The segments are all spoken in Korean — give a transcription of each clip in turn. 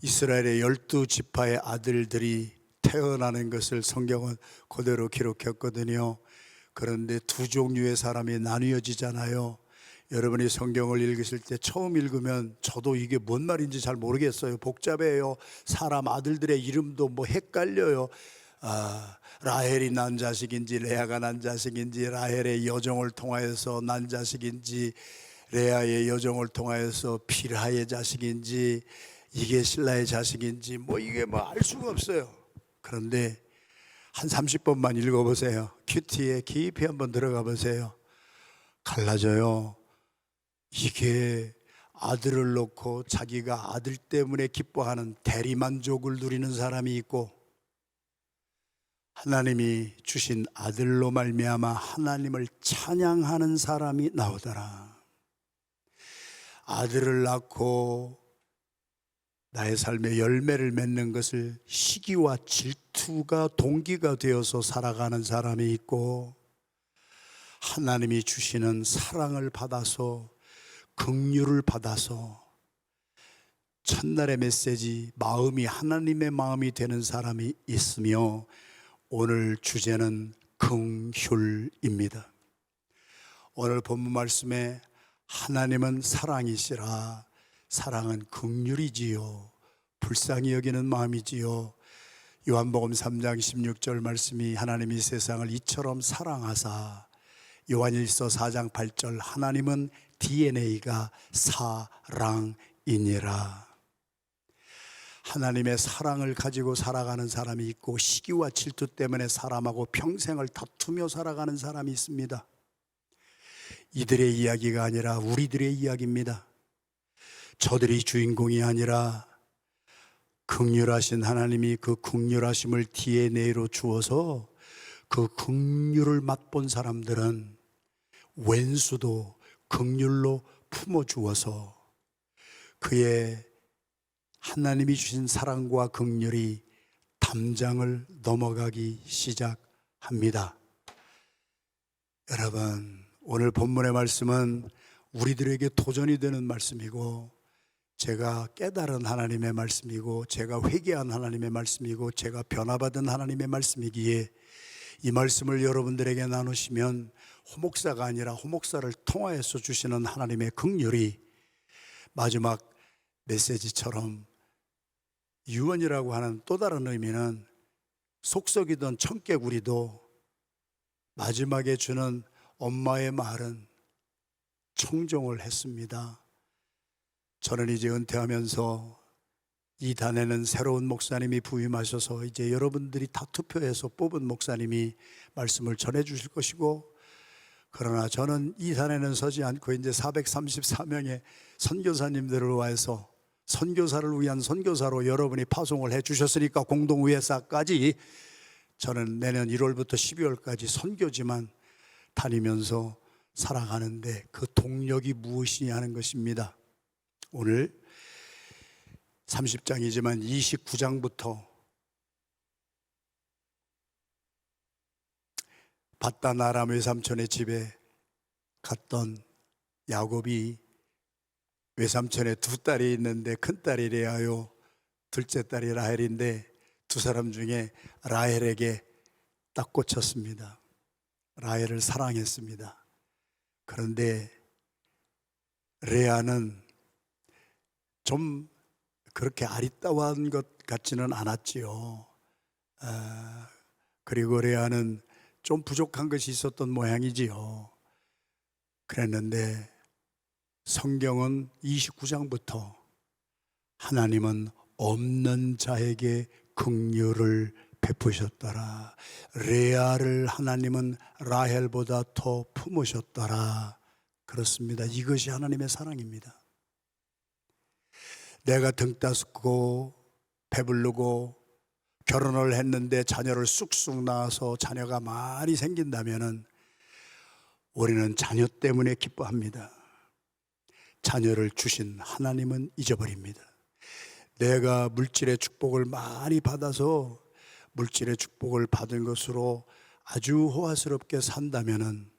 이스라엘의 12지파의 아들들이 태어나는 것을 성경은 그대로 기록했거든요. 그런데 두 종류의 사람이 나뉘어지잖아요. 여러분이 성경을 읽으실 때 처음 읽으면 저도 이게 뭔 말인지 잘 모르겠어요. 복잡해요. 사람 아들들의 이름도 뭐 헷갈려요. 라헬이 난 자식인지 레아가 난 자식인지, 라헬의 여종을 통하여서 난 자식인지, 레아의 여종을 통하여서 빌하의 자식인지, 이게 실라의 자식인지 이게 알 수가 없어요. 그런데 한 30번만 읽어보세요. 큐티에 깊이 한번 들어가 보세요. 갈라져요. 이게 아들을 놓고 자기가 아들 때문에 기뻐하는 대리만족을 누리는 사람이 있고, 하나님이 주신 아들로 말미암아 하나님을 찬양하는 사람이 나오더라. 아들을 낳고 나의 삶의 열매를 맺는 것을 시기와 질투가 동기가 되어서 살아가는 사람이 있고, 하나님이 주시는 사랑을 받아서, 긍휼을 받아서 첫날의 메시지, 마음이 하나님의 마음이 되는 사람이 있으며, 오늘 주제는 긍휼입니다. 오늘 본문 말씀에 하나님은 사랑이시라, 사랑은 긍휼이지요, 불쌍히 여기는 마음이지요. 요한복음 3장 16절 말씀이 하나님이 세상을 이처럼 사랑하사, 요한일서 4장 8절 하나님은 DNA가 사랑이니라. 하나님의 사랑을 가지고 살아가는 사람이 있고, 시기와 질투 때문에 사람하고 평생을 다투며 살아가는 사람이 있습니다. 이들의 이야기가 아니라 우리들의 이야기입니다. 저들이 주인공이 아니라 긍휼하신 하나님이 그 긍휼하심을 DNA로 주어서 그 긍휼을 맛본 사람들은 왼수도 긍휼로 품어주어서 그의 하나님이 주신 사랑과 긍휼이 담장을 넘어가기 시작합니다. 여러분, 오늘 본문의 말씀은 우리들에게 도전이 되는 말씀이고, 제가 깨달은 하나님의 말씀이고, 제가 회개한 하나님의 말씀이고, 제가 변화받은 하나님의 말씀이기에 이 말씀을 여러분들에게 나누시면 호목사가 아니라 호목사를 통하여서 주시는 하나님의 긍휼이 마지막 메시지처럼, 유언이라고 하는 또 다른 의미는 속썩이던 청개구리도 마지막에 주는 엄마의 말은 청종을 했습니다. 저는 이제 은퇴하면서 이 단에는 새로운 목사님이 부임하셔서 이제 여러분들이 다 투표해서 뽑은 목사님이 말씀을 전해 주실 것이고, 그러나 저는 이 단에는 서지 않고 이제 434명의 선교사님들을 위해서, 선교사를 위한 선교사로 여러분이 파송을 해 주셨으니까 공동의회사까지 저는 내년 1월부터 12월까지 선교지만 다니면서 살아가는데 그 동력이 무엇이냐 하는 것입니다. 오늘 30장이지만 29장부터 밧단 아람 외삼촌의 집에 갔던 야곱이, 외삼촌에 두 딸이 있는데 큰딸이 레아요, 둘째 딸이 라헬인데 두 사람 중에 라헬에게 딱 꽂혔습니다. 라헬을 사랑했습니다. 그런데 레아는 좀 그렇게 아리따운 것 같지는 않았지요. 그리고 레아는 좀 부족한 것이 있었던 모양이지요. 그랬는데 성경은 29장부터 하나님은 없는 자에게 긍휼을 베푸셨더라, 레아를 하나님은 라헬보다 더 품으셨더라. 그렇습니다. 이것이 하나님의 사랑입니다. 내가 등 따숩고 배부르고 결혼을 했는데 자녀를 쑥쑥 낳아서 자녀가 많이 생긴다면은 우리는 자녀 때문에 기뻐합니다. 자녀를 주신 하나님은 잊어버립니다. 내가 물질의 축복을 많이 받아서 물질의 축복을 받은 것으로 아주 호화스럽게 산다면은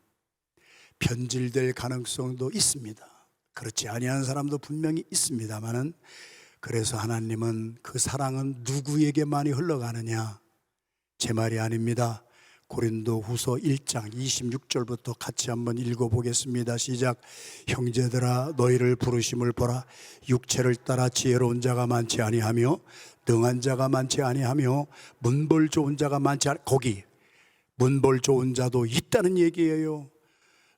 변질될 가능성도 있습니다. 그렇지 아니한 사람도 분명히 있습니다만은, 그래서 하나님은 그 사랑은 누구에게 많이 흘러가느냐, 제 말이 아닙니다. 고린도후서 1장 26절부터 같이 한번 읽어보겠습니다. 시작. 형제들아 너희를 부르심을 보라. 육체를 따라 지혜로운 자가 많지 아니하며 능한 자가 많지 아니하며 문벌 좋은 자가 많지 거기 문벌 좋은 자도 있다는 얘기예요.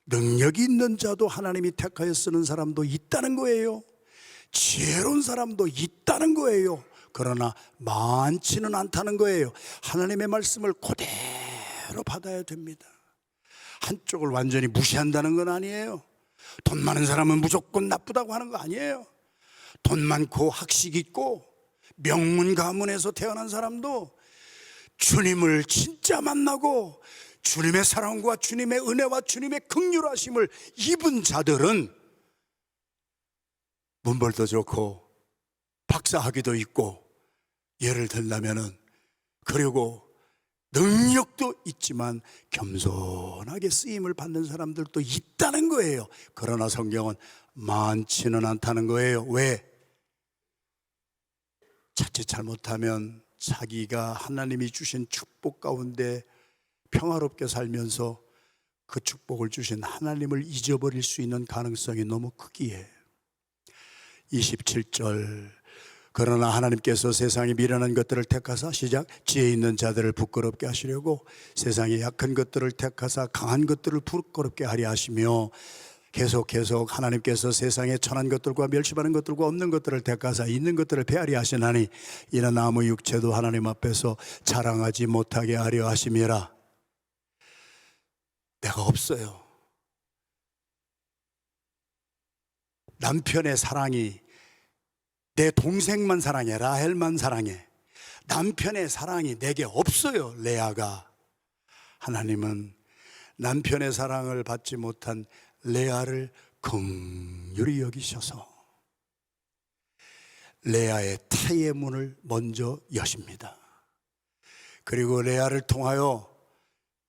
능력이 있는 자도 하나님이 택하여 쓰는 사람도 있다는 거예요. 지혜로운 사람도 있다는 거예요. 그러나 많지는 않다는 거예요. 하나님의 말씀을 그대로 받아야 됩니다. 한쪽을 완전히 무시한다는 건 아니에요. 돈 많은 사람은 무조건 나쁘다고 하는 거 아니에요. 돈 많고 학식 있고 명문 가문에서 태어난 사람도 주님을 진짜 만나고 주님의 사랑과 주님의 은혜와 주님의 긍휼하심을 입은 자들은 문벌도 좋고 박사학위도 있고, 예를 들자면은, 그리고 능력도 있지만 겸손하게 쓰임을 받는 사람들도 있다는 거예요. 그러나 성경은 많지는 않다는 거예요. 왜? 자칫 잘못하면 자기가 하나님이 주신 축복 가운데 평화롭게 살면서 그 축복을 주신 하나님을 잊어버릴 수 있는 가능성이 너무 크기에. 27절. 그러나 하나님께서 세상에 미련한 것들을 택하사, 시작, 지혜 있는 자들을 부끄럽게 하시려고 세상에 약한 것들을 택하사 강한 것들을 부끄럽게 하려 하시며, 계속 하나님께서 세상에 천한 것들과 멸시받는 것들과 없는 것들을 택하사 있는 것들을 폐하려 하시나니 이는 아무 육체도 하나님 앞에서 자랑하지 못하게 하려 하심이라. 내가 없어요. 남편의 사랑이 내 동생만 사랑해, 라헬만 사랑해. 남편의 사랑이 내게 없어요, 레아가. 하나님은 남편의 사랑을 받지 못한 레아를 긍휼히 여기셔서 레아의 태의 문을 먼저 여십니다. 그리고 레아를 통하여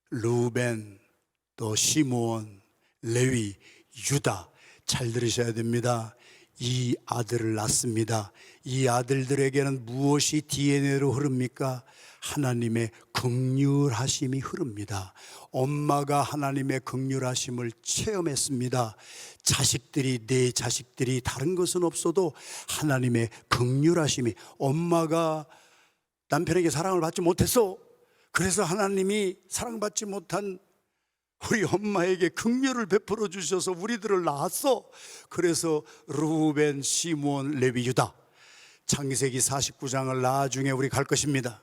루벤, 또 시므온, 레위, 유다, 잘 들으셔야 됩니다. 이 아들을 낳습니다. 이 아들들에게는 무엇이 DNA로 흐릅니까? 하나님의 긍휼하심이 흐릅니다. 엄마가 하나님의 긍휼하심을 체험했습니다. 자식들이, 내 자식들이 다른 것은 없어도 하나님의 긍휼하심이, 엄마가 남편에게 사랑을 받지 못했어. 그래서 하나님이 사랑받지 못한 우리 엄마에게 긍휼을 베풀어 주셔서 우리들을 낳았어. 그래서 루벤, 시므온, 레위, 유다, 창세기 49장을 나중에 우리 갈 것입니다.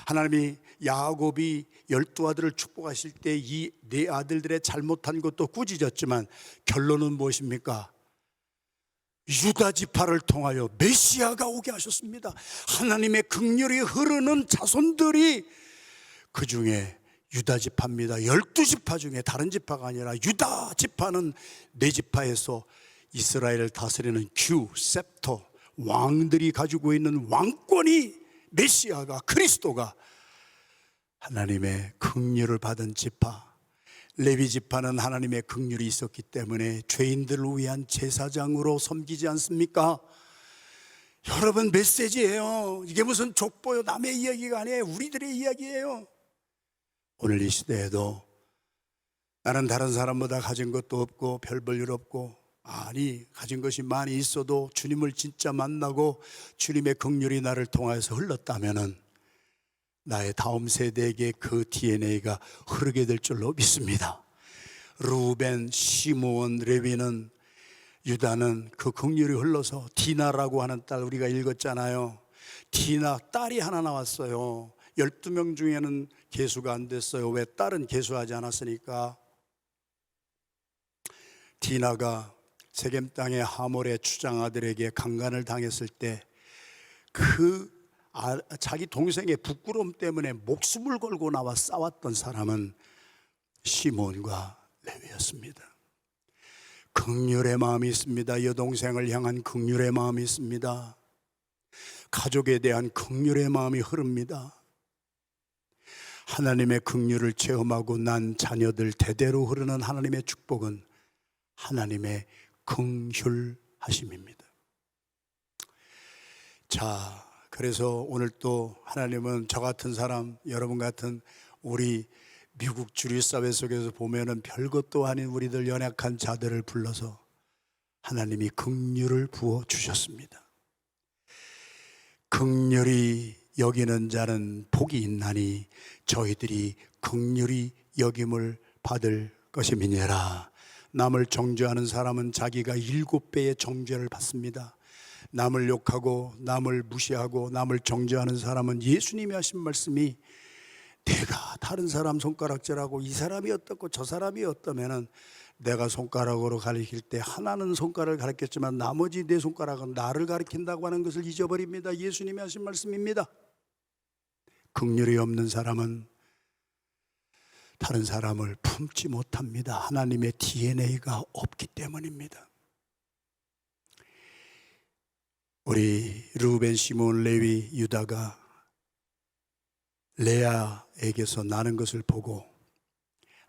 하나님이 야곱이 12아들을 축복하실 때 이 네 아들들의 잘못한 것도 꾸짖었지만 결론은 무엇입니까? 유다 지파를 통하여 메시아가 오게 하셨습니다. 하나님의 긍휼이 흐르는 자손들이 그 중에 유다 지파입니다. 12지파 중에 다른 지파가 아니라 유다 지파는 네 지파에서 이스라엘을 다스리는 규, 셉터, 왕들이 가지고 있는 왕권이, 메시아가, 그리스도가 하나님의 긍휼을 받은 지파. 레위 지파는 하나님의 긍휼이 있었기 때문에 죄인들을 위한 제사장으로 섬기지 않습니까? 여러분, 메시지예요. 이게 무슨 족보요, 남의 이야기가 아니에요. 우리들의 이야기예요. 오늘 이 시대에도 나는 다른 사람보다 가진 것도 없고 별 볼 일 없고, 아니, 가진 것이 많이 있어도 주님을 진짜 만나고 주님의 긍휼이 나를 통하여서 흘렀다면은 나의 다음 세대에게 그 DNA가 흐르게 될 줄로 믿습니다. 루벤, 시므온, 레위는, 유다는 그 긍휼이 흘러서 디나라고 하는 딸, 우리가 읽었잖아요. 디나, 딸이 하나 나왔어요. 12명 중에는 계수가 안 됐어요. 왜? 딸은 계수하지 않았으니까. 디나가 세겜 땅의 하몰의 추장 아들에게 강간을 당했을 때 자기 동생의 부끄러움 때문에 목숨을 걸고 나와 싸웠던 사람은 시몬과 레위였습니다. 긍휼의 마음이 있습니다. 여동생을 향한 긍휼의 마음이 있습니다. 가족에 대한 긍휼의 마음이 흐릅니다. 하나님의 긍휼을 체험하고 난 자녀들 대대로 흐르는 하나님의 축복은 하나님의 긍휼하심입니다. 자, 그래서 오늘 또 하나님은 저 같은 사람, 여러분 같은 우리 미국 주류사회 속에서 보면은 별것도 아닌 우리들 연약한 자들을 불러서 하나님이 긍휼을 부어 주셨습니다. 긍휼히 여기는 자는 복이 있나니 저희들이 긍휼히 여김을 받을 것임이니라. 남을 정죄하는 사람은 자기가 7배의 정죄를 받습니다. 남을 욕하고 남을 무시하고 남을 정죄하는 사람은 예수님이 하신 말씀이 내가 다른 사람 손가락질하고 이 사람이 어떻고 저 사람이 어떠면은 내가 손가락으로 가리킬 때 하나는 손가락을 가리켰지만 나머지 네 손가락은 나를 가리킨다고 하는 것을 잊어버립니다. 예수님이 하신 말씀입니다. 긍휼이 없는 사람은 다른 사람을 품지 못합니다. 하나님의 DNA가 없기 때문입니다. 우리 르우벤, 시몬, 레위, 유다가 레아에게서 나는 것을 보고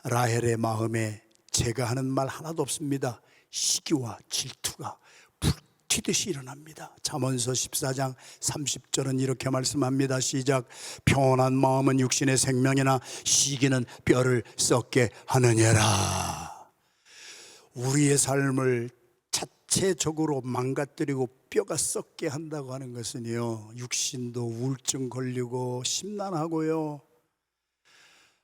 라헬의 마음에 제가 하는 말 하나도 없습니다. 시기와 질투가 불튀듯이 일어납니다. 잠언서 14장 30절은 이렇게 말씀합니다. 시작. 평온한 마음은 육신의 생명이나 시기는 뼈를 썩게 하느니라. 우리의 삶을 자체적으로 망가뜨리고 뼈가 썩게 한다고 하는 것은요, 육신도 우울증 걸리고 심란하고요,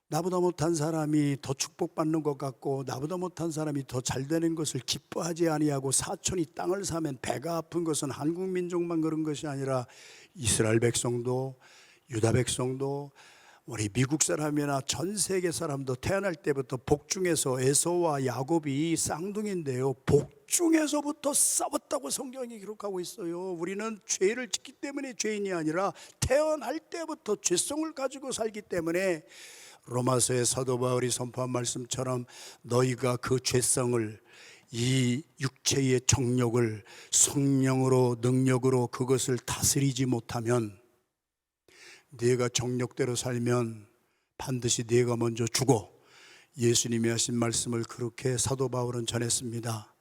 나보다 못한 사람이 더 축복받는 것 같고 나보다 못한 사람이 더 잘되는 것을 기뻐하지 아니하고 사촌이 땅을 사면 배가 아픈 것은 한국 민족만 그런 것이 아니라 이스라엘 백성도 유다 백성도 우리 미국 사람이나 전 세계 사람도 태어날 때부터 복중에서 에서와 야곱이 쌍둥이인데요, 복중에서부터 싸웠다고 성경이 기록하고 있어요. 우리는 죄를 짓기 때문에 죄인이 아니라 태어날 때부터 죄성을 가지고 살기 때문에 로마서의 사도 바울이 선포한 말씀처럼 너희가 그 죄성을, 이 육체의 정욕을 성령으로 능력으로 그것을 다스리지 못하면, 네가 정욕대로 살면 반드시 네가 먼저 죽어. 예수님이 하신 말씀을 그렇게 사도 바울은 전했습니다.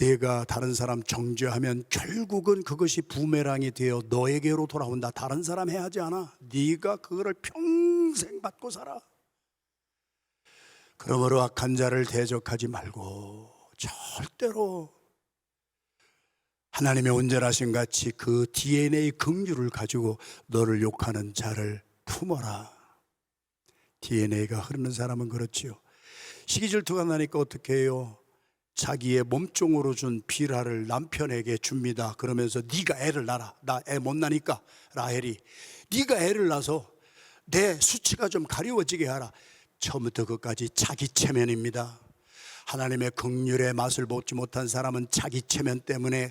네가 다른 사람 정죄하면 결국은 그것이 부메랑이 되어 너에게로 돌아온다. 다른 사람 해하지 않아. 네가 그거를 평생 받고 살아. 그러므로 악한 자를 대적하지 말고 절대로 하나님의 온전하신 같이 그 DNA 긍휼을 가지고 너를 욕하는 자를 품어라. DNA가 흐르는 사람은 그렇지요. 시기질투가 나니까 어떻게 해요? 자기의 몸종으로 준 비라를 남편에게 줍니다. 그러면서 네가 애를 낳아라. 나 애 못 나니까. 라헬이 네가 애를 낳아서 내 수치가 좀 가려워지게 하라. 처음부터 끝까지 자기 체면입니다. 하나님의 긍휼의 맛을 보지 못한 사람은 자기 체면 때문에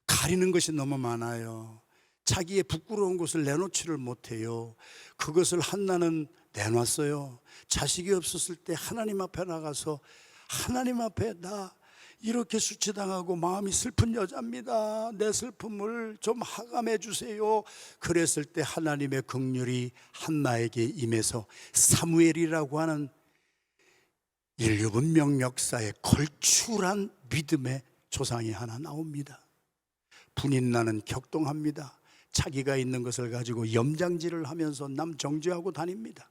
가리는 것이 너무 많아요. 자기의 부끄러운 것을 내놓지를 못해요. 그것을 한나는 내놨어요. 자식이 없었을 때 하나님 앞에 나가서 하나님 앞에 나 이렇게 수치당하고 마음이 슬픈 여자입니다. 내 슬픔을 좀 하감해 주세요. 그랬을 때 하나님의 긍휼이 한나에게 임해서 사무엘이라고 하는 인류 문명 역사에 걸출한 믿음의 조상이 하나 나옵니다. 분인나는 격동합니다. 자기가 있는 것을 가지고 염장질을 하면서 남 정죄하고 다닙니다.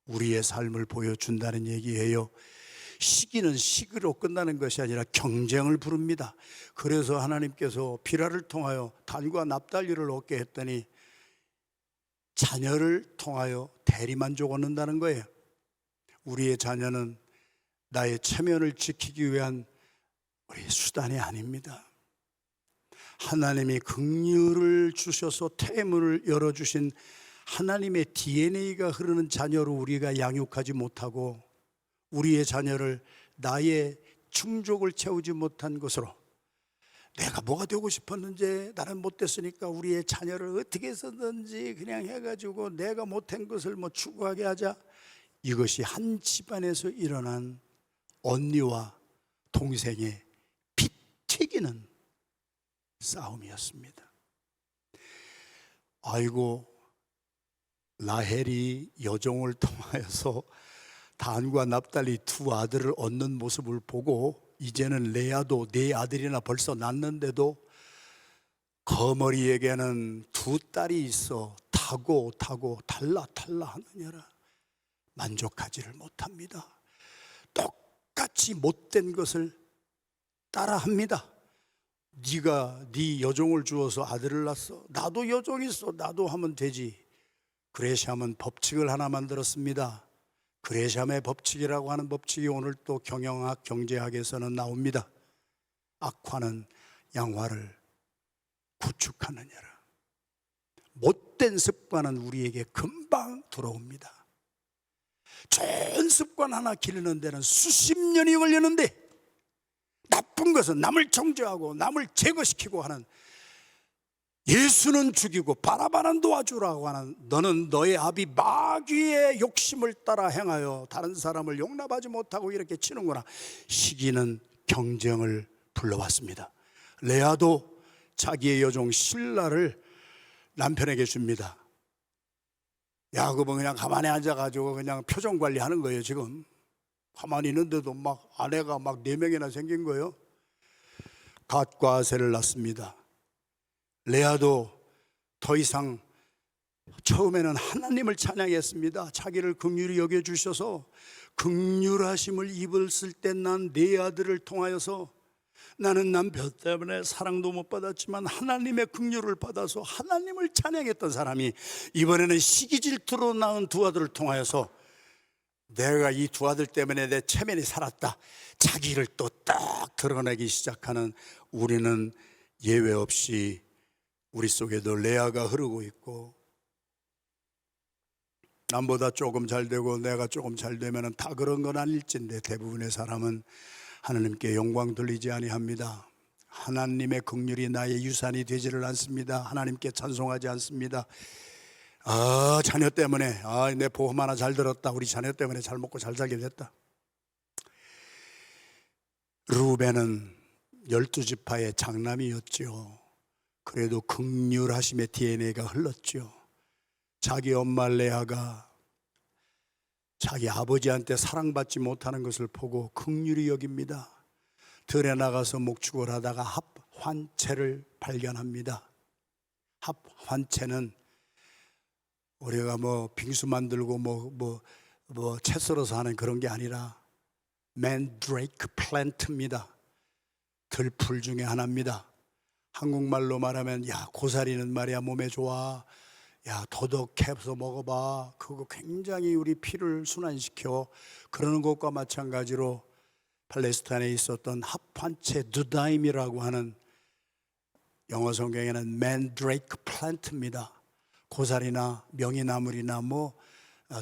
우리의 삶을 보여준다는 얘기예요. 시기는 시기로 끝나는 것이 아니라 경쟁을 부릅니다. 그래서 하나님께서 비라를 통하여 단과 납달리를 얻게 했더니 자녀를 통하여 대리만족 얻는다는 거예요. 우리의 자녀는 나의 체면을 지키기 위한 우리의 수단이 아닙니다. 하나님이 긍휼을 주셔서 태문을 열어주신 하나님의 DNA가 흐르는 자녀로 우리가 양육하지 못하고 우리의 자녀를 나의 충족을 채우지 못한 것으로 내가 뭐가 되고 싶었는지 나는 못됐으니까 우리의 자녀를 어떻게 해서든지 그냥 해가지고 내가 못한 것을 뭐 추구하게 하자. 이것이 한 집안에서 일어난 언니와 동생의 피 튀기는 싸움이었습니다. 아이고 라헬이 여종을 통하여서 단과 납달리 두 아들을 얻는 모습을 보고 이제는 레아도 네 아들이나 벌써 낳는데도 거머리에게는 두 딸이 있어 타고 달라 하느냐라 만족하지를 못합니다. 똑같이 못된 것을 따라합니다. 네가 네 여종을 주어서 아들을 낳았어. 나도 여종 있어. 나도 하면 되지. 그레샴은 법칙을 하나 만들었습니다. 그레샴의 법칙이라고 하는 법칙이 오늘 또 경영학, 경제학에서는 나옵니다. 악화는 양화를 구축하느냐라. 못된 습관은 우리에게 금방 들어옵니다. 좋은 습관 하나 기르는 데는 수십 년이 걸리는데 나쁜 것은 남을 정죄하고 남을 제거시키고 하는, 예수는 죽이고 바라바는 도와주라고 하는, 너는 너의 아비 마귀의 욕심을 따라 행하여 다른 사람을 용납하지 못하고 이렇게 치는구나. 시기는 경쟁을 불러왔습니다. 레아도 자기의 여종 실라를 남편에게 줍니다. 야곱은 그냥 가만히 앉아가지고 그냥 표정 관리하는 거예요. 지금 가만히 있는데도 막 아내가 막 4명이나 생긴 거예요. 갓과 아셀을 낳습니다. 레아도 더 이상, 처음에는 하나님을 찬양했습니다. 자기를 긍휼히 여겨주셔서 긍휼하심을 입었을 때 난 네 아들을 통하여서 나는 남편 때문에 사랑도 못 받았지만 하나님의 긍휼을 받아서 하나님을 찬양했던 사람이 이번에는 시기 질투로 낳은 두 아들을 통하여서 내가 이 두 아들 때문에 내 체면이 살았다, 자기를 또 딱 드러내기 시작하는, 우리는 예외 없이 우리 속에도 레아가 흐르고 있고, 남보다 조금 잘 되고 내가 조금 잘 되면 다 그런 건 아닐진데 대부분의 사람은 하나님께 영광 돌리지 아니합니다. 하나님의 긍휼이 나의 유산이 되지를 않습니다. 하나님께 찬송하지 않습니다. 자녀 때문에, 내 보험 하나 잘 들었다, 우리 자녀 때문에 잘 먹고 잘 살게 됐다. 르우벤은 12지파의 장남이었죠. 그래도 긍휼하심의 DNA가 흘렀죠. 자기 엄마 레아가 자기 아버지한테 사랑받지 못하는 것을 보고 긍휼히 여깁니다. 들에 나가서 목축을 하다가 합환채를 발견합니다. 합환채는 우리가 뭐 빙수 만들고 채 썰어서 하는 그런 게 아니라 맨드레이크 플랜트입니다. 들풀 중에 하나입니다. 한국말로 말하면 야, 고사리는 말이야 몸에 좋아, 야, 더덕해서 먹어봐, 그거 굉장히 우리 피를 순환시켜. 그러는 것과 마찬가지로 팔레스타인에 있었던 합환채 누다임이라고 하는, 영어 성경에는 맨드레이크 플랜트입니다. 고사리나 명이나물이나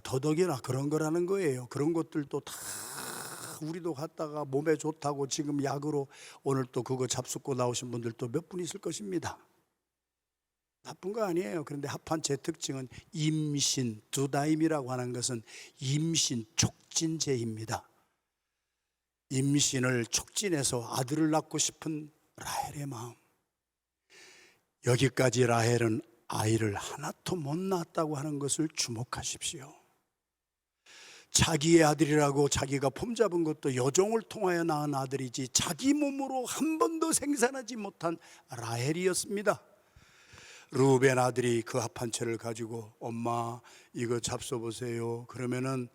더덕이나 그런 거라는 거예요. 그런 것들도 다 우리도 갖다가 몸에 좋다고 지금 약으로 오늘 또 그거 잡숫고 나오신 분들도 몇 분 있을 것입니다. 나쁜 거 아니에요. 그런데 합환채의 특징은 임신, 두다임이라고 하는 것은 임신 촉진제입니다. 임신을 촉진해서 아들을 낳고 싶은 라헬의 마음. 여기까지 라헬은 아이를 하나도 못 낳았다고 하는 것을 주목하십시오. 자기의 아들이라고 자기가 폼잡은 것도 여종을 통하여 낳은 아들이지 자기 몸으로 한 번도 생산하지 못한 라헬이었습니다. 르우벤 아들이 그 합환채를 가지고 엄마 이거 잡숴보세요. 그러면은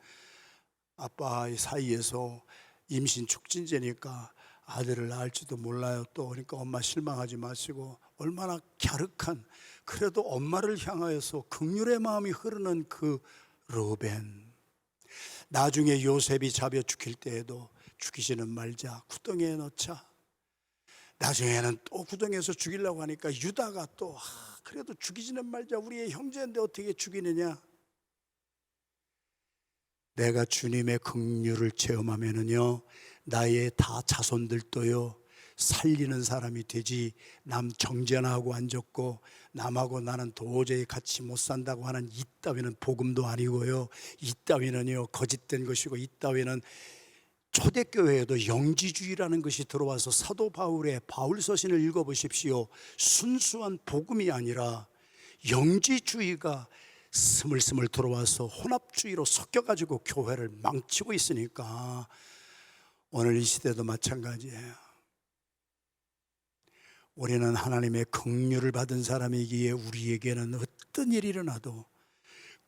아빠 사이에서 임신 촉진제니까 아들을 낳을지도 몰라요. 또 그러니까 엄마 실망하지 마시고, 얼마나 갸륵한, 그래도 엄마를 향하여서 긍휼의 마음이 흐르는 그 르우벤. 나중에 요셉이 잡혀 죽일 때에도 죽이지는 말자, 구덩이에 넣자. 나중에는 또 구덩이에서 죽이려고 하니까 유다가 또 그래도 죽이지는 말자, 우리의 형제인데 어떻게 죽이느냐. 내가 주님의 긍휼을 체험하면은요, 나의 다 자손들도요 살리는 사람이 되지, 남 정죄하고 앉았고 남하고 나는 도저히 같이 못 산다고 하는 이따위는 복음도 아니고요, 이따위는요 거짓된 것이고, 이따위는 초대교회에도 영지주의라는 것이 들어와서 사도 바울의 바울서신을 읽어보십시오. 순수한 복음이 아니라 영지주의가 스물스물 들어와서 혼합주의로 섞여가지고 교회를 망치고 있으니까 오늘 이 시대도 마찬가지예요. 우리는 하나님의 긍휼을 받은 사람이기에 우리에게는 어떤 일이 일어나도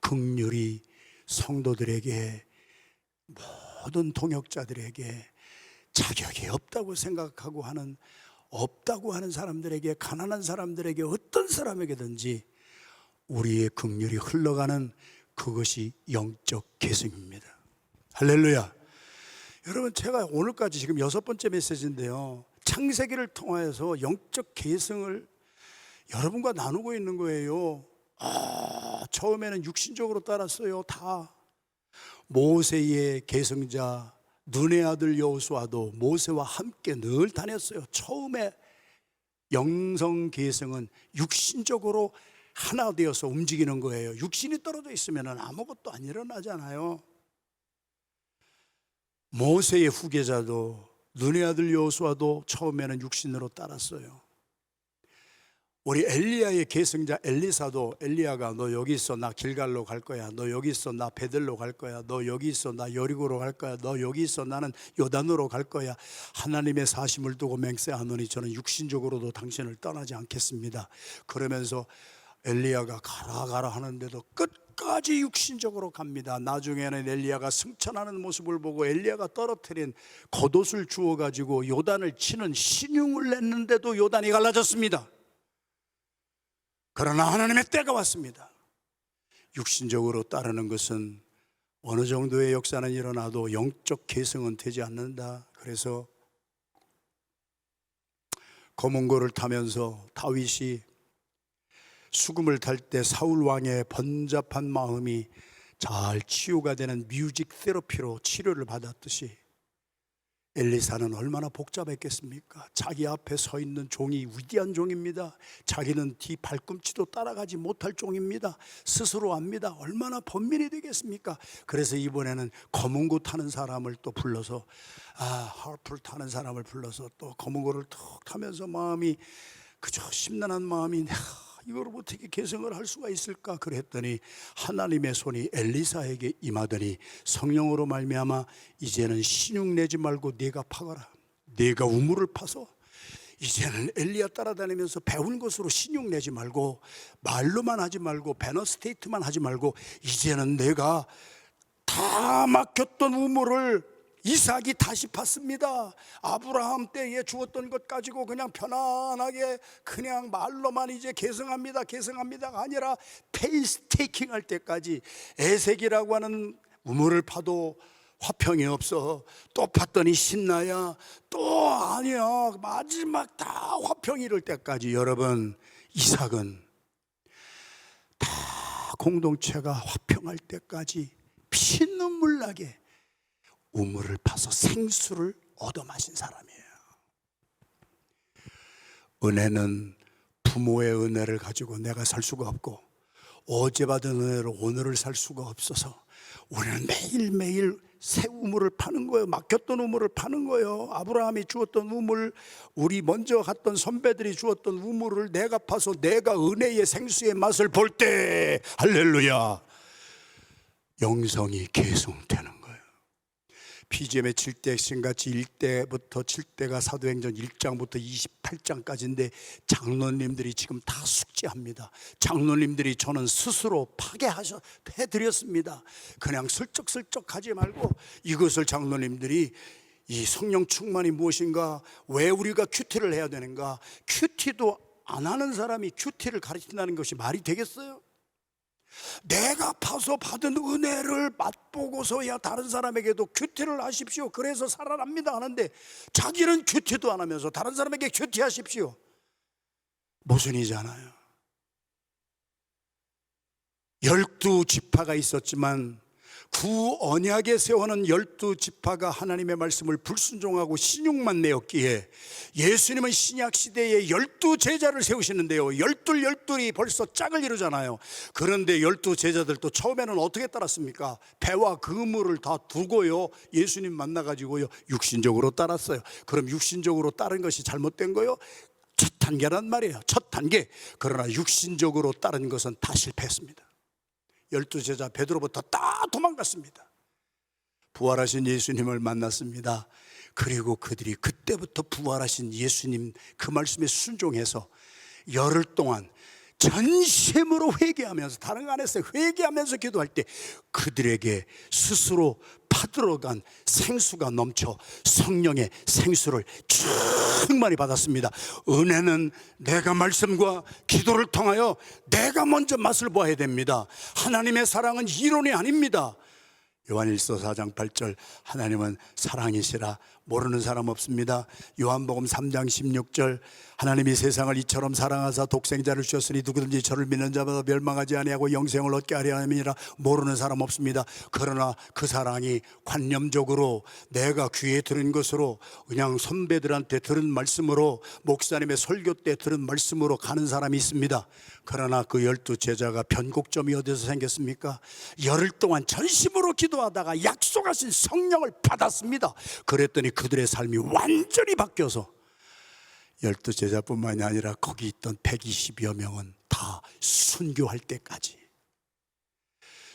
긍휼이 성도들에게, 모든 동역자들에게 자격이 없다고 생각하고 없다고 하는 사람들에게, 가난한 사람들에게, 어떤 사람에게든지 우리의 긍휼이 흘러가는, 그것이 영적 계승입니다. 할렐루야. 여러분, 제가 오늘까지 지금 6번째 메시지인데요, 창세기를 통하여서 영적 계승을 여러분과 나누고 있는 거예요. 처음에는 육신적으로 따랐어요. 다 모세의 계승자 눈의 아들 여호수아도 모세와 함께 늘 다녔어요. 처음에 영성 계승은 육신적으로 하나 되어서 움직이는 거예요. 육신이 떨어져 있으면 아무것도 안 일어나잖아요. 모세의 후계자도 눈의 아들 여호수아도 처음에는 육신으로 따랐어요. 우리 엘리야의 계승자 엘리사도, 엘리야가 너 여기 있어, 나 길갈로 갈 거야. 너 여기 있어, 나 베들로 갈 거야. 너 여기 있어, 나 여리고로 갈 거야. 너 여기 있어, 나는 요단으로 갈 거야. 하나님의 사심을 두고 맹세하노니 저는 육신적으로도 당신을 떠나지 않겠습니다. 그러면서 엘리야가 가라 하는데도 끝까지 육신적으로 갑니다. 나중에는 엘리야가 승천하는 모습을 보고 엘리야가 떨어뜨린 겉옷을 주워가지고 요단을 치는 신용을 냈는데도 요단이 갈라졌습니다. 그러나 하나님의 때가 왔습니다. 육신적으로 따르는 것은 어느 정도의 역사는 일어나도 영적 계승은 되지 않는다. 그래서 검은 고를 타면서 다윗이 수금을 탈 때 사울 왕의 번잡한 마음이 잘 치유가 되는 뮤직 테라피로 치료를 받았듯이 엘리사는 얼마나 복잡했겠습니까? 자기 앞에 서 있는 종이 위대한 종입니다. 자기는 뒤 발꿈치도 따라가지 못할 종입니다. 스스로 압니다. 얼마나 번민이 되겠습니까? 그래서 이번에는 검은고 타는 사람을 또 불러서, 하프를 타는 사람을 불러서 또 검은고를 툭 타면서 마음이, 그저 심란한 마음이, 이걸 어떻게 개성을 할 수가 있을까? 그랬더니 하나님의 손이 엘리사에게 임하더니 성령으로 말미암아 이제는 신용 내지 말고 네가 파거라. 네가 우물을 파서 이제는 엘리야 따라다니면서 배운 것으로 신용 내지 말고, 말로만 하지 말고, 배너 스테이트만 하지 말고, 이제는 내가 다 막혔던 우물을 이삭이 다시 팠습니다. 아브라함 때에 주었던 것 가지고 그냥 편안하게 그냥 말로만 이제 계승합니다가 아니라 페이스테이킹 할 때까지, 에색이라고 하는 우물을 파도 화평이 없어. 또 팠더니 신나야, 또 아니야, 마지막 다 화평이 이럴 때까지. 여러분, 이삭은 다 공동체가 화평할 때까지 피눈물 나게 우물을 파서 생수를 얻어 마신 사람이에요. 은혜는 부모의 은혜를 가지고 내가 살 수가 없고, 어제 받은 은혜로 오늘을 살 수가 없어서 우리는 매일매일 새 우물을 파는 거예요. 막혔던 우물을 파는 거예요. 아브라함이 주었던 우물, 우리 먼저 갔던 선배들이 주었던 우물을 내가 파서 내가 은혜의 생수의 맛을 볼 때, 할렐루야, 영성이 계승되는 거예요. PGM의 7대 핵심같이 1대부터 7대가 사도행전 1장부터 28장까지인데 장로님들이 지금 다 숙지합니다. 장로님들이 저는 스스로 파괴해드렸습니다. 그냥 슬쩍슬쩍 하지 말고 이것을 장로님들이, 이 성령 충만이 무엇인가, 왜 우리가 큐티를 해야 되는가, 큐티도 안 하는 사람이 큐티를 가르친다는 것이 말이 되겠어요? 내가 파서 받은 은혜를 맛보고서야 다른 사람에게도 큐티를 하십시오, 그래서 살아납니다 하는데 자기는 큐티도 안 하면서 다른 사람에게 큐티 하십시오. 모순이잖아요. 12지파가 있었지만 구 언약에 세워는 12지파가 하나님의 말씀을 불순종하고 신용만 내었기에 예수님은 신약 시대에 12제자를 세우시는데요, 열둘이 벌써 짝을 이루잖아요. 그런데 12제자들도 처음에는 어떻게 따랐습니까? 배와 그물을 다 두고요, 예수님 만나가지고요, 육신적으로 따랐어요. 그럼 육신적으로 따른 것이 잘못된 거요? 첫 단계란 말이에요. 첫 단계. 그러나 육신적으로 따른 것은 다 실패했습니다. 열두 제자 베드로부터 다 도망갔습니다. 부활하신 예수님을 만났습니다. 그리고 그들이 그때부터 부활하신 예수님 그 말씀에 순종해서 열흘 동안 전심으로 회개하면서, 다른 거 안 했어요. 회개하면서 기도할 때 그들에게 스스로 파들어간 생수가 넘쳐 성령의 생수를 충만히 받았습니다. 은혜는 내가 말씀과 기도를 통하여 내가 먼저 맛을 보아야 됩니다. 하나님의 사랑은 이론이 아닙니다. 요한일서 4장 8절, 하나님은 사랑이시라 모르는 사람 없습니다. 요한복음 3장 16절, 하나님이 세상을 이처럼 사랑하사 독생자를 주셨으니 누구든지 저를 믿는 자마다 멸망하지 아니하고 영생을 얻게 하려 함이라 모르는 사람 없습니다. 그러나 그 사랑이 관념적으로 내가 귀에 들은 것으로, 그냥 선배들한테 들은 말씀으로, 목사님의 설교 때 들은 말씀으로 가는 사람이 있습니다. 그러나 그 12제자가 변곡점이 어디서 생겼습니까? 열흘 동안 전심으로 기도하다가 약속하신 성령을 받았습니다. 그랬더니 그들의 삶이 완전히 바뀌어서 12제자뿐만이 아니라 거기 있던 120여 명은 다 순교할 때까지.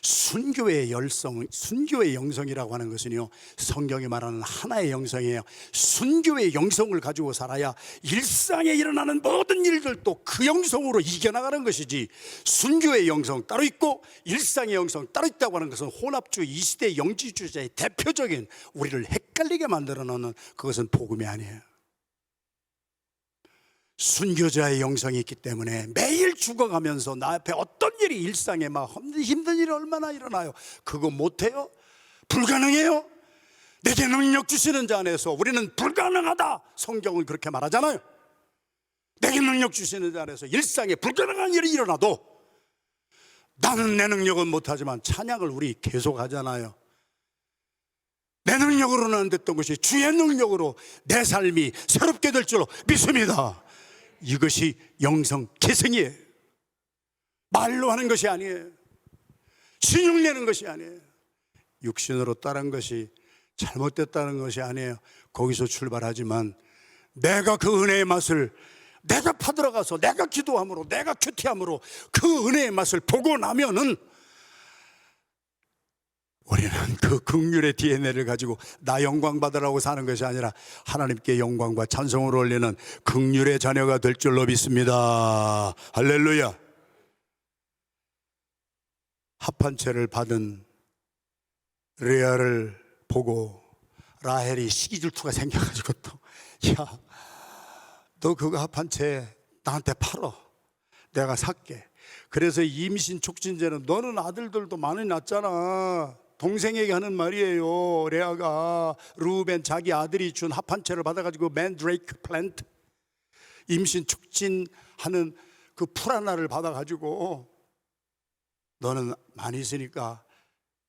순교의 열성, 순교의 영성이라고 하는 것은요, 성경이 말하는 하나의 영성이에요. 순교의 영성을 가지고 살아야 일상에 일어나는 모든 일들도 그 영성으로 이겨나가는 것이지, 순교의 영성 따로 있고 일상의 영성 따로 있다고 하는 것은 혼합주의, 이 시대 영지주의자의 대표적인, 우리를 헷갈리게 만들어 놓는, 그것은 복음이 아니에요. 순교자의 영성이 있기 때문에 매일 죽어가면서 나 앞에 어떤 일이, 일상에 막 힘든 일이 얼마나 일어나요. 그거 못해요? 불가능해요? 내게 능력 주시는 자 안에서 우리는 불가능하다, 성경은 그렇게 말하잖아요. 내게 능력 주시는 자 안에서 일상에 불가능한 일이 일어나도 나는 내 능력은 못하지만 찬양을 우리 계속 하잖아요. 내 능력으로는 안 됐던 것이 주의 능력으로 내 삶이 새롭게 될 줄로 믿습니다. 이것이 영성 계승이에요. 말로 하는 것이 아니에요. 신용내는 것이 아니에요. 육신으로 따른 것이 잘못됐다는 것이 아니에요. 거기서 출발하지만 내가 그 은혜의 맛을, 내가 파들어가서 내가 기도함으로, 내가 큐티함으로 그 은혜의 맛을 보고 나면은 우리는 그 긍휼의 DNA를 가지고 나 영광 받으라고 사는 것이 아니라 하나님께 영광과 찬송을 올리는 긍휼의 자녀가 될 줄로 믿습니다. 할렐루야. 합한채를 받은 레아를 보고 라헬이 시기 질투가 생겨가지고 또, 야, 너 그거 합한채 나한테 팔어, 내가 살게. 그래서 임신 촉진제는, 너는 아들들도 많이 낳잖아. 동생에게 하는 말이에요. 레아가 루벤 자기 아들이 준 합한채를 받아가지고 맨드레이크 플랜트, 임신 촉진하는 그 풀 하나를 받아가지고, 너는 많이 있으니까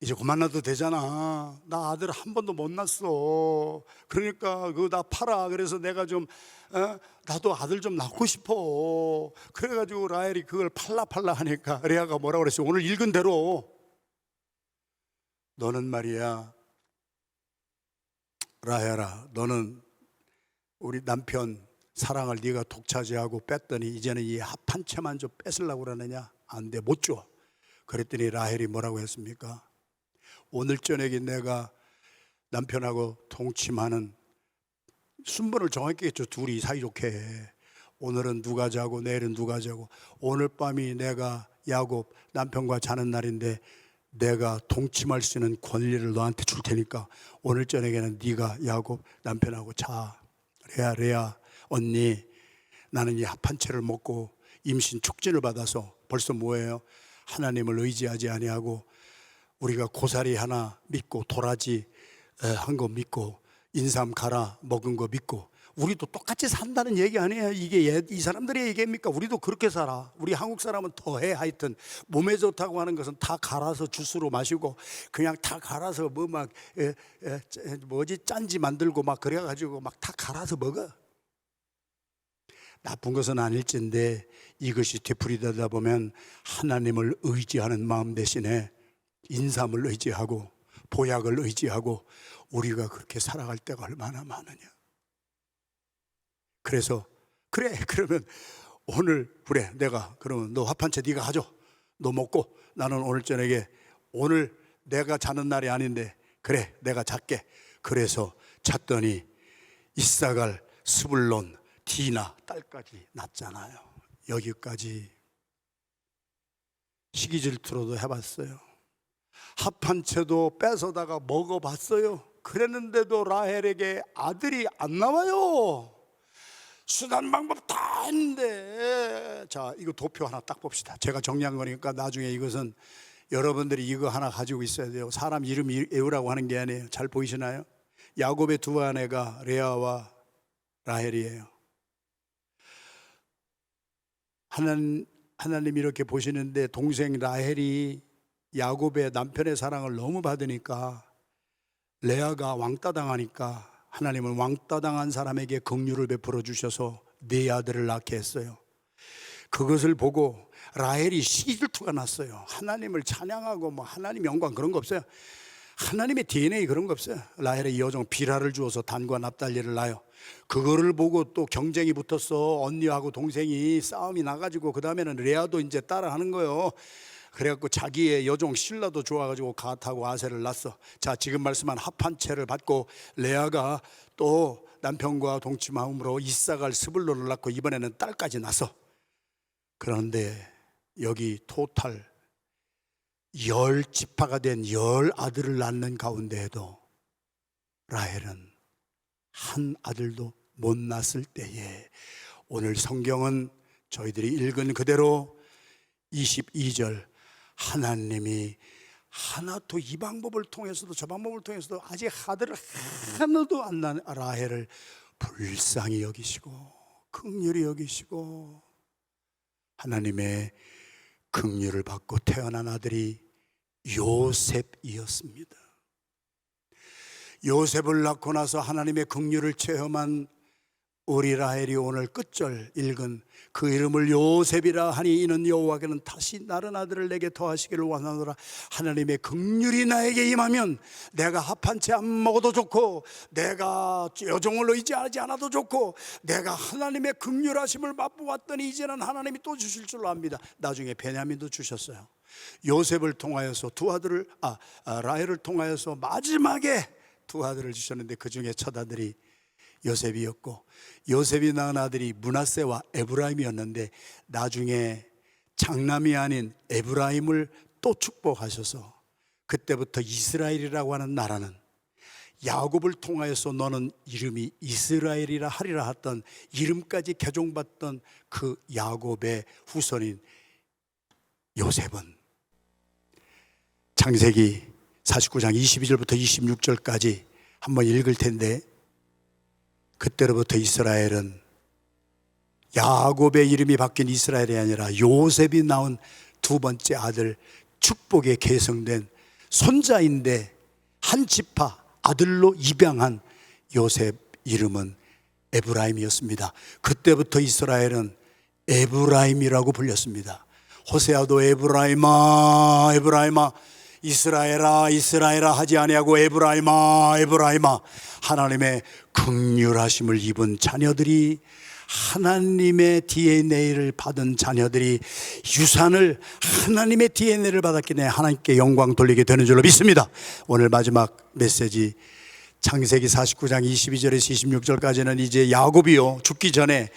이제 그만 놔도 되잖아. 나 아들 한 번도 못 낳았어. 그러니까 그거 나 팔아. 그래서 내가 좀 나도 아들 좀 낳고 싶어. 그래가지고 라헬이 그걸 팔라 하니까 레아가 뭐라고 그랬어요? 오늘 읽은 대로 너는 말이야, 라헬아, 너는 우리 남편 사랑을 네가 독차지하고 뺐더니 이제는 이 합한 채만 좀 뺏으려고 그러느냐? 안 돼, 못 줘. 그랬더니 라헬이 뭐라고 했습니까? 오늘 저녁에 내가 남편하고 동침하는 순번을 정확히 했죠. 둘이 사이좋게. 오늘은 누가 자고 내일은 누가 자고, 오늘 밤이 내가 야곱 남편과 자는 날인데 내가 동침할 수 있는 권리를 너한테 줄 테니까 오늘 저녁에는 네가 야곱 남편하고 자. 레아 언니, 나는 이 합한 채를 먹고 임신 촉진을 받아서 벌써 뭐예요? 하나님을 의지하지 아니하고 우리가 고사리 하나 믿고 도라지 한 거 믿고 인삼 갈아 먹은 거 믿고, 우리도 똑같이 산다는 얘기 아니에요. 이게 이 사람들의 얘기입니까? 우리도 그렇게 살아. 우리 한국 사람은 더해. 하여튼 몸에 좋다고 하는 것은 다 갈아서 주스로 마시고, 그냥 다 갈아서 뭐 막 뭐지 짠지 만들고 막 그래가지고 막 다 갈아서 먹어. 나쁜 것은 아닐진데 이것이 되풀이되다 보면 하나님을 의지하는 마음 대신에 인삼을 의지하고 보약을 의지하고 우리가 그렇게 살아갈 때가 얼마나 많으냐. 그래서 그래, 그러면 오늘 그래, 내가 그러면 너 합한채 네가 가져. 너 먹고 나는 오늘 저녁에, 오늘 내가 자는 날이 아닌데 그래 내가 잤게. 그래서 잤더니 이사갈, 스불론, 디나 딸까지 낳잖아요. 여기까지 시기 질투로도 해봤어요. 합한 채도 뺏어다가 먹어봤어요. 그랬는데도 라헬에게 아들이 안 나와요. 수단 방법 다 했는데. 자, 이거 도표 하나 딱 봅시다. 제가 정리한 거니까 나중에 이것은 여러분들이 이거 하나 가지고 있어야 돼요. 사람 이름 외우라고 하는 게 아니에요. 잘 보이시나요? 야곱의 두 아내가 레아와 라헬이에요. 하나님이 이렇게 보시는데 동생 라헬이 야곱의 남편의 사랑을 너무 받으니까, 레아가 왕따 당하니까 하나님은 왕따 당한 사람에게 긍휼을 베풀어 주셔서 네 아들을 낳게 했어요. 그것을 보고 라헬이 시기질투가 났어요. 하나님을 찬양하고 뭐 하나님 영광 그런 거 없어요. 하나님의 DNA 그런 거 없어요. 라헬의 여종 빌하를 주어서 단과 납달리를 낳아요. 그거를 보고 또 경쟁이 붙었어. 언니하고 동생이 싸움이 나가지고 그 다음에는 레아도 이제 따라하는 거예요. 그래갖고 자기의 여종 실라도 좋아가지고 갓하고 아셀을 낳았어. 자, 지금 말씀한 합한 채를 받고 레아가 또 남편과 동침함으로 이사갈, 스불론을 낳고 이번에는 딸까지 낳았어. 그런데 여기 토탈 10지파가 된 10아들을 낳는 가운데에도 라헬은 한 아들도 못 낳았을 때에, 오늘 성경은 저희들이 읽은 그대로 22절 하나님이 하나도 이 방법을 통해서도 저 방법을 통해서도 아직 아들을 하나도 안 낳은 라헬을 불쌍히 여기시고 긍휼히 여기시고 하나님의 긍휼을 받고 태어난 아들이 요셉이었습니다. 요셉을 낳고 나서 하나님의 긍휼을 체험한 우리 라헬이 오늘 끝절 읽은 그 이름을 요셉이라 하니 이는 여호와께는 다시 나른 아들을 내게 더하시기를 원하노라. 하나님의 긍휼이 나에게 임하면 내가 합한 채 안 먹어도 좋고, 내가 여종을 의지하지 않아도 좋고, 내가 하나님의 긍휼하심을 맛보았더니 이제는 하나님이 또 주실 줄로 압니다. 나중에 베냐민도 주셨어요. 요셉을 통하여서 두 아들을 라헬을 통하여서 마지막에 두 아들을 주셨는데 그 중에 첫 아들이 요셉이었고, 요셉이 낳은 아들이 므낫세와 에브라임이었는데 나중에 장남이 아닌 에브라임을 또 축복하셔서 그때부터 이스라엘이라고 하는 나라는 야곱을 통하여서 너는 이름이 이스라엘이라 하리라 했던 이름까지 개종받던 그 야곱의 후손인 요셉은 창세기 49장 22절부터 26절까지 한번 읽을 텐데, 그때로부터 이스라엘은 야곱의 이름이 바뀐 이스라엘이 아니라 요셉이 낳은 두 번째 아들, 축복에 계승된 손자인데 한 지파 아들로 입양한 요셉 이름은 에브라임이었습니다. 그때부터 이스라엘은 에브라임이라고 불렸습니다. 호세아도 에브라임아 에브라임아 이스라엘아 이스라엘아 하지 아니하고 에브라임아 에브라임아, 하나님의 긍휼하심을 입은 자녀들이, 하나님의 DNA를 받은 자녀들이 유산을 하나님의 DNA를 받았기 때문에 하나님께 영광 돌리게 되는 줄로 믿습니다. 오늘 마지막 메시지 창세기 49장 22절에서 26절까지는 이제 야곱이요 죽기 전에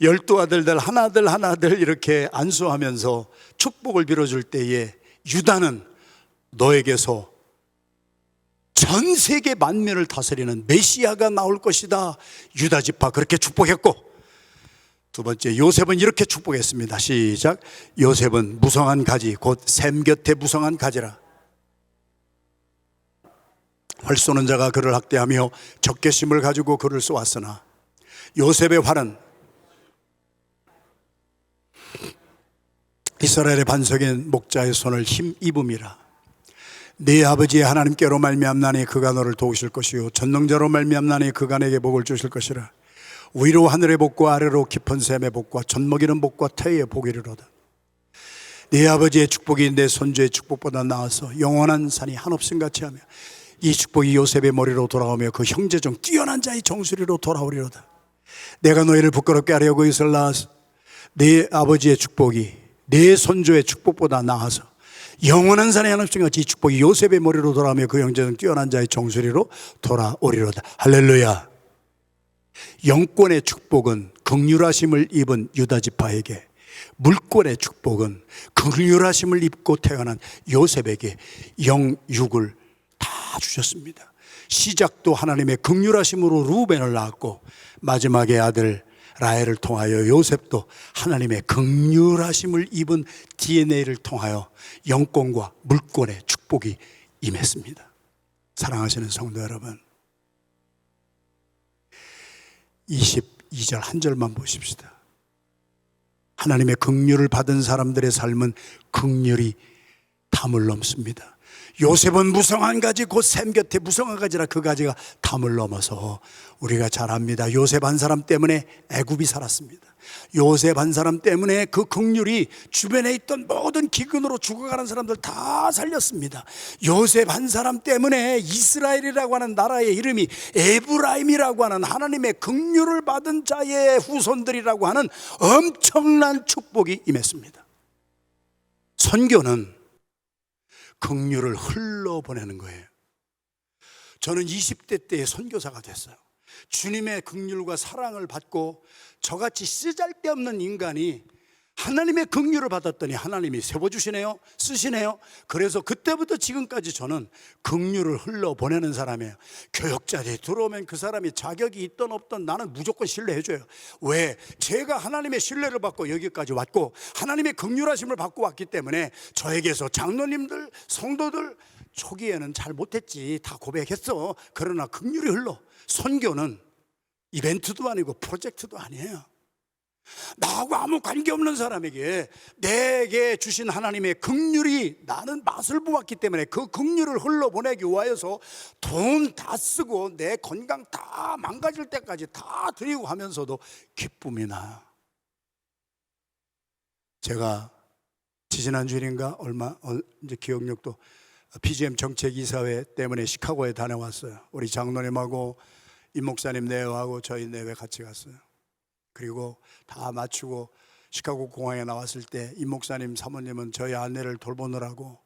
12아들들 하나들 이렇게 안수하면서 축복을 빌어줄 때에 유다는 너에게서 전 세계 만민을 다스리는 메시아가 나올 것이다. 유다 지파 그렇게 축복했고, 두 번째 요셉은 이렇게 축복했습니다. 시작. 요셉은 무성한 가지 곧 샘 곁에 무성한 가지라. 활 쏘는 자가 그를 학대하며 적개심을 가지고 그를 쏘았으나 요셉의 활은 이스라엘의 반석인 목자의 손을 힘입음이라. 네 아버지의 하나님께로 말미암나니 그가 너를 도우실 것이요 전능자로 말미암나니 그가 내게 복을 주실 것이라. 위로 하늘의 복과 아래로 깊은 샘의 복과 젖먹이는 복과 태의 복이리로다. 네 아버지의 축복이 내 손주의 축복보다 나아서 영원한 산이 한없음 같이 하며 이 축복이 요셉의 머리로 돌아오며 그 형제 중 뛰어난 자의 정수리로 돌아오리로다. 내가 너희를 부끄럽게 하려고 이슬 낳아서 네 아버지의 축복이 내 손조의 축복보다 나아서 영원한 산의 하나님 같이 이 축복이 요셉의 머리로 돌아오며 그 형제는 뛰어난 자의 종소리로 돌아오리로다. 할렐루야. 영권의 축복은 긍휼하심을 입은 유다 지파에게, 물권의 축복은 긍휼하심을 입고 태어난 요셉에게 영육을 다 주셨습니다. 시작도 하나님의 긍휼하심으로 루벤을 낳았고, 마지막에 아들 라헬을 통하여 요셉도 하나님의 긍휼하심을 입은 DNA를 통하여 영권과 물권의 축복이 임했습니다. 사랑하시는 성도 여러분, 22절 한 절만 보십시다. 하나님의 긍휼을 받은 사람들의 삶은 긍휼이 담을 넘습니다. 요셉은 무성한 가지 곧 샘 곁에 무성한 가지라 그 가지가 담을 넘어서, 우리가 잘 압니다. 요셉 한 사람 때문에 애굽이 살았습니다. 요셉 한 사람 때문에 그 긍휼이 주변에 있던 모든 기근으로 죽어가는 사람들 다 살렸습니다. 요셉 한 사람 때문에 이스라엘이라고 하는 나라의 이름이 에브라임이라고 하는 하나님의 긍휼을 받은 자의 후손들이라고 하는 엄청난 축복이 임했습니다. 선교는 긍휼을 흘러보내는 거예요. 저는 20대 때 선교사가 됐어요. 주님의 긍휼과 사랑을 받고 저같이 쓰잘데없는 인간이 하나님의 긍휼을 받았더니 하나님이 세워주시네요, 쓰시네요. 그래서 그때부터 지금까지 저는 긍휼을 흘러보내는 사람이에요. 교역자리에 들어오면 그 사람이 자격이 있든 없든 나는 무조건 신뢰해줘요. 왜? 제가 하나님의 신뢰를 받고 여기까지 왔고 하나님의 긍휼하심을 받고 왔기 때문에 저에게서 장로님들, 성도들 초기에는 잘 못했지, 다 고백했어. 그러나 긍휼이 흘러. 선교는 이벤트도 아니고 프로젝트도 아니에요. 나하고 아무 관계없는 사람에게 내게 주신 하나님의 긍휼이, 나는 맛을 보았기 때문에 그 긍휼을 흘러보내기 위하여서 돈 다 쓰고 내 건강 다 망가질 때까지 다 드리고 하면서도 기쁨이 나요. 제가 지지난 주일인가 이제 기억력도 PGM 정책이사회 때문에 시카고에 다녀왔어요. 우리 장로님하고 임 목사님 내외하고 저희 내외 같이 갔어요. 그리고 다 마치고 시카고 공항에 나왔을 때 임 목사님 사모님은 저희 아내를 돌보느라고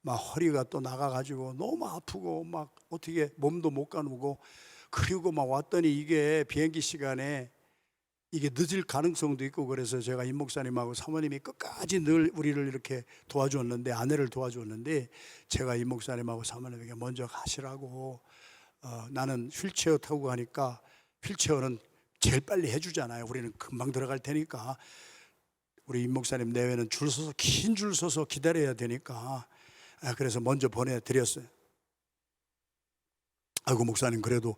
막 허리가 또 나가가지고 너무 아프고 막 어떻게 몸도 못 가누고, 그리고 막 왔더니 이게 비행기 시간에 이게 늦을 가능성도 있고, 그래서 제가 임 목사님하고 사모님이 끝까지 늘 우리를 이렇게 도와주었는데, 아내를 도와주었는데, 제가 임 목사님하고 사모님에게 먼저 가시라고, 나는 휠체어 타고 가니까 휠체어는 제일 빨리 해주잖아요. 우리는 금방 들어갈 테니까. 우리 임 목사님 내외는 줄 서서, 긴 줄 서서 기다려야 되니까, 그래서 먼저 보내드렸어요. 아이고 목사님, 그래도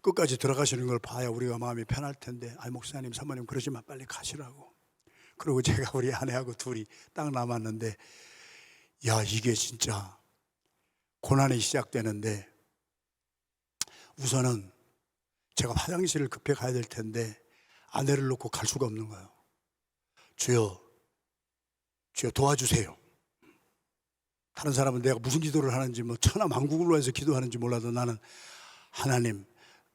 끝까지 들어가시는 걸 봐야 우리가 마음이 편할 텐데, 목사님 사모님 그러지만 빨리 가시라고. 그리고 제가 우리 아내하고 둘이 딱 남았는데, 야, 이게 진짜 고난이 시작되는데, 우선은 제가 화장실을 급히 가야 될 텐데 아내를 놓고 갈 수가 없는 거예요. 주여 도와주세요. 다른 사람은 내가 무슨 기도를 하는지 뭐 천하만국을 위해서 기도하는지 몰라도 나는 하나님,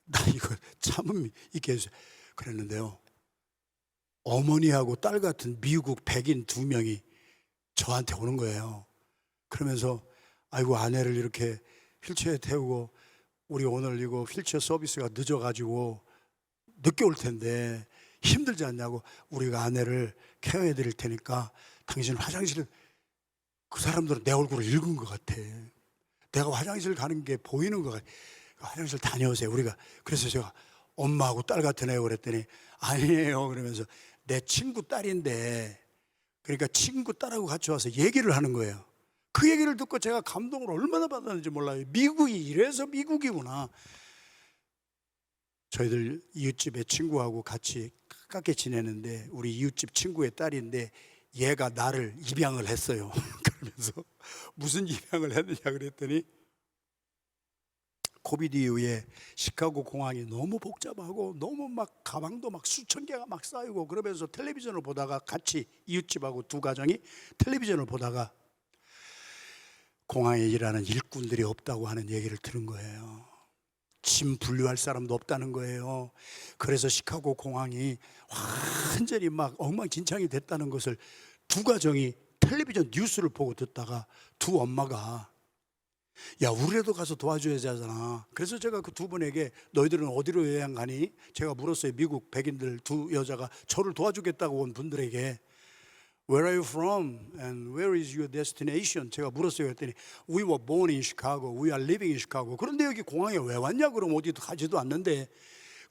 나 이거 참음 있게 해주세요. 그랬는데요, 어머니하고 딸 같은 미국 백인 2명이 저한테 오는 거예요. 그러면서 아이고 아내를 이렇게 휠체어에 태우고, 우리 오늘 이거 휠체어 서비스가 늦어가지고 늦게 올 텐데 힘들지 않냐고, 우리가 아내를 케어해 드릴 테니까 당신 화장실, 그 사람들은 내 얼굴을 읽은 것 같아. 내가 화장실 가는 게 보이는 것 같아. 화장실 다녀오세요. 그래서 제가 엄마하고 딸 같은 애요 그랬더니 아니에요 그러면서 내 친구 딸인데, 그러니까 친구 딸하고 같이 와서 얘기를 하는 거예요. 그 얘기를 듣고 제가 감동을 얼마나 받았는지 몰라요. 미국이 이래서 미국이구나. 저희들 이웃집의 친구하고 같이 가깝게 지내는데, 우리 이웃집 친구의 딸인데 얘가 나를 입양을 했어요. 그러면서 무슨 입양을 했느냐 그랬더니, 코비드 이후에 시카고 공항이 너무 복잡하고 너무 막 가방도 막 수천 개가 막 쌓이고, 그러면서 텔레비전을 보다가, 같이 이웃집하고 두 가정이 텔레비전을 보다가 공항에 일하는 일꾼들이 없다고 하는 얘기를 들은 거예요. 짐 분류할 사람도 없다는 거예요. 그래서 시카고 공항이 완전히 막 엉망진창이 됐다는 것을 두 가정이 텔레비전 뉴스를 보고 듣다가 두 엄마가 야, 우리라도 가서 도와줘야지 하잖아. 그래서 제가 그 두 분에게 너희들은 어디로 여행 가니? 제가 물었어요. 미국 백인들 두 여자가 저를 도와주겠다고 온 분들에게 Where are you from? And where is your destination? 제가 물었어요. 그랬더니 We were born in Chicago. We are living in Chicago. 그런데 여기 공항에 왜 왔냐? 그럼 어디도 가지도 않는데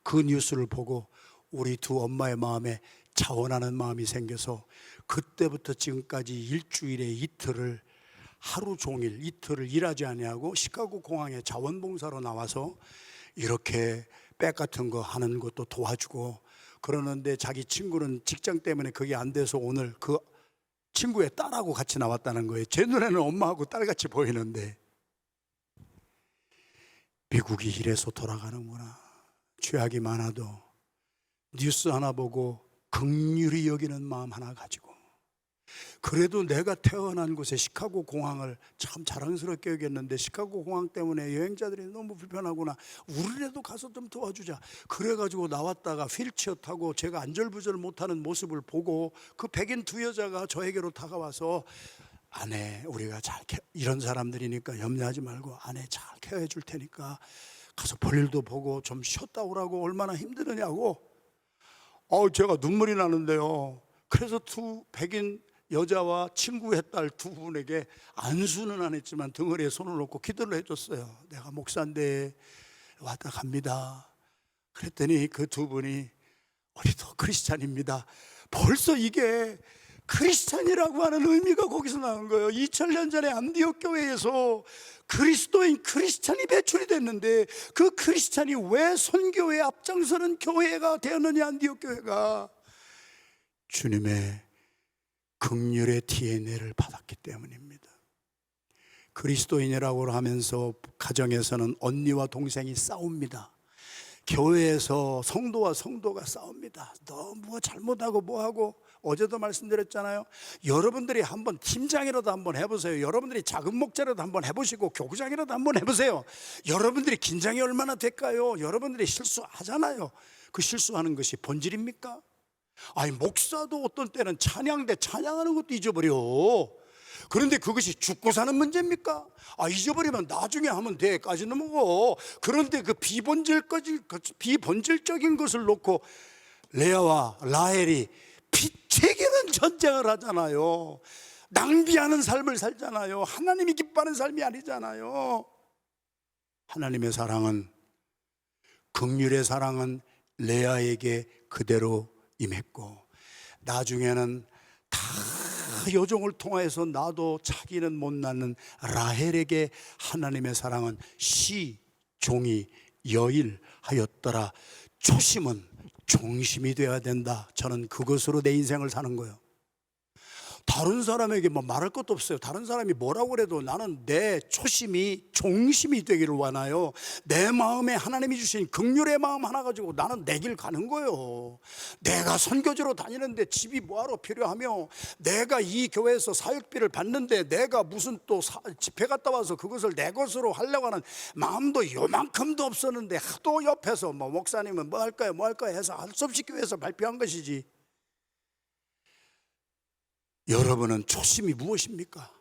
그 뉴스를 보고 우리 두 엄마의 마음에 자원하는 마음이 생겨서 그때부터 지금까지 일주일에 이틀을 하루 종일 이틀을 일하지 아니하고 시카고 공항에 자원봉사로 나와서 이렇게 백 같은 거 하는 것도 도와주고 그러는데 자기 친구는 직장 때문에 그게 안 돼서 오늘 그 친구의 딸하고 같이 나왔다는 거예요. 제 눈에는 엄마하고 딸같이 보이는데 미국이 이래서 돌아가는구나. 죄악이 많아도 뉴스 하나 보고 긍휼히 여기는 마음 하나 가지고 그래도 내가 태어난 곳에 시카고 공항을 참 자랑스럽게 여겼는데 시카고 공항 때문에 여행자들이 너무 불편하구나. 우리라도 가서 좀 도와주자. 그래가지고 나왔다가 휠체어 타고 제가 안절부절 못하는 모습을 보고 그 백인 두 여자가 저에게로 다가와서 아내 우리가 잘 이런 사람들이니까 염려하지 말고 아내 잘 케어해 줄 테니까 가서 볼일도 보고 좀 쉬었다 오라고. 얼마나 힘드느냐고. 제가 눈물이 나는데요. 그래서 두 백인 여자와 친구의 딸 두 분에게 안수는 안 했지만 등허리에 손을 놓고 기도를 해줬어요. 내가 목사인데 왔다 갑니다. 그랬더니 그 두 분이 우리도 크리스찬입니다. 벌써 이게 크리스찬이라고 하는 의미가 거기서 나온 거예요. 2000년 전에 안디옥 교회에서 그리스도인 크리스찬이 배출이 됐는데 그 크리스찬이 왜 선교에 앞장서는 교회가 되었느냐. 안디옥 교회가 주님의 긍휼의 DNA를 받았기 때문입니다. 그리스도인이라고 하면서 가정에서는 언니와 동생이 싸웁니다. 교회에서 성도와 성도가 싸웁니다. 너 뭐 잘못하고 뭐하고. 어제도 말씀드렸잖아요. 여러분들이 한번 팀장이라도 한번 해보세요. 여러분들이 작은 목자라도 한번 해보시고 교구장이라도 한번 해보세요. 여러분들이 긴장이 얼마나 될까요? 여러분들이 실수하잖아요. 그 실수하는 것이 본질입니까? 아니 목사도 어떤 때는 찬양대 찬양하는 것도 잊어버려. 그런데 그것이 죽고 사는 문제입니까? 잊어버리면 나중에 하면 돼까지는 뭐고. 그런데 그 비본질적인 것을 놓고 레아와 라헬이 피튀기는 전쟁을 하잖아요. 낭비하는 삶을 살잖아요. 하나님이 기뻐하는 삶이 아니잖아요. 하나님의 사랑은, 긍휼의 사랑은 레아에게 그대로 임했고 나중에는 다 여종을 통하여서 나도 자기는 못 낳는 라헬에게 하나님의 사랑은 종이 여일하였더라. 초심은 종심이 되어야 된다. 저는 그것으로 내 인생을 사는 거예요. 다른 사람에게 뭐 말할 것도 없어요. 다른 사람이 뭐라고 그래도 나는 내 초심이 종심이 되기를 원해요. 내 마음에 하나님이 주신 긍휼의 마음 하나 가지고 나는 내 길 가는 거예요. 내가 선교지로 다니는데 집이 뭐하러 필요하며, 내가 이 교회에서 사역비를 받는데 내가 무슨 또 집회 갔다 와서 그것을 내 것으로 하려고 하는 마음도 요만큼도 없었는데 하도 옆에서 뭐 목사님은 뭐 할까요 해서 할 수 없이 교회에서 발표한 것이지. 여러분은 초심이 무엇입니까?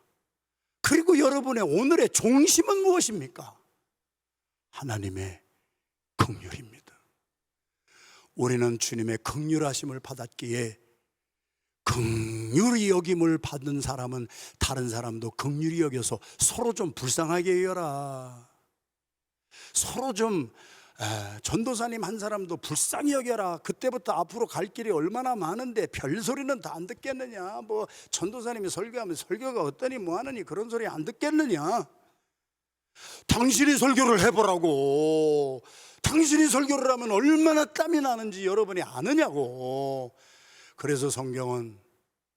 그리고 여러분의 오늘의 종심은 무엇입니까? 하나님의 긍휼입니다. 우리는 주님의 긍휼하심을 받았기에 긍휼히 여김을 받은 사람은 다른 사람도 긍휼히 여겨서 서로 좀 불쌍하게 여겨라. 서로 좀 전도사님 한 사람도 불쌍히 여겨라. 그때부터 앞으로 갈 길이 얼마나 많은데 별소리는 다 안 듣겠느냐. 뭐 전도사님이 설교하면 설교가 어떠니 뭐하느니 그런 소리 안 듣겠느냐. 당신이 설교를 해보라고. 당신이 설교를 하면 얼마나 땀이 나는지 여러분이 아느냐고. 그래서 성경은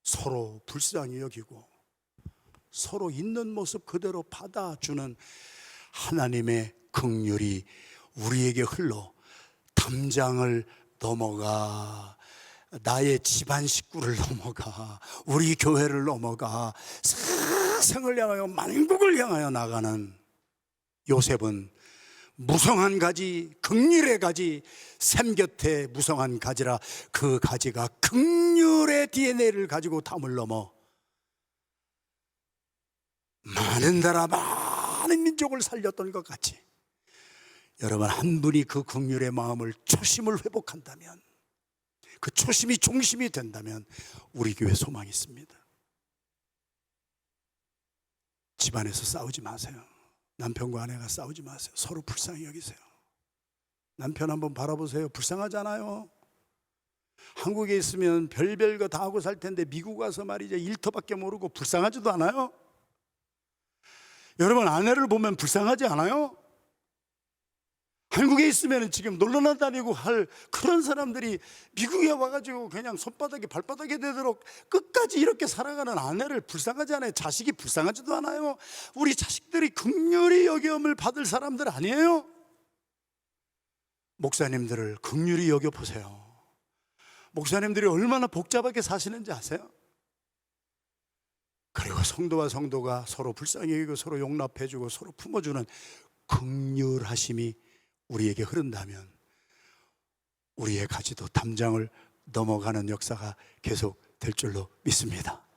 서로 불쌍히 여기고 서로 있는 모습 그대로 받아주는 하나님의 긍휼이 우리에게 흘러 담장을 넘어가 나의 집안 식구를 넘어가 우리 교회를 넘어가 세상을 향하여 만국을 향하여 나가는 요셉은 무성한 가지, 긍휼의 가지, 샘 곁에 무성한 가지라. 그 가지가 긍휼의 DNA를 가지고 담을 넘어 많은 나라 많은 민족을 살렸던 것 같이, 여러분 한 분이 그 긍휼의 마음을, 초심을 회복한다면, 그 초심이 중심이 된다면 우리 교회 소망이 있습니다. 집안에서 싸우지 마세요. 남편과 아내가 싸우지 마세요. 서로 불쌍히 여기세요. 남편 한번 바라보세요. 불쌍하잖아요. 한국에 있으면 별별 거 다 하고 살 텐데 미국 와서 말이죠, 일터밖에 모르고 불쌍하지도 않아요? 여러분 아내를 보면 불쌍하지 않아요? 한국에 있으면 지금 놀러나 다니고 할 그런 사람들이 미국에 와가지고 그냥 손바닥에 발바닥에 되도록 끝까지 이렇게 살아가는 아내를 불쌍하지 않아요? 자식이 불쌍하지도 않아요? 우리 자식들이 긍휼히 여김을 받을 사람들 아니에요? 목사님들을 긍휼히 여겨보세요. 목사님들이 얼마나 복잡하게 사시는지 아세요? 그리고 성도와 성도가 서로 불쌍히 여기고 서로 용납해주고 서로 품어주는 긍휼하심이 우리에게 흐른다면 우리의 가지도 담장을 넘어가는 역사가 계속 될 줄로 믿습니다.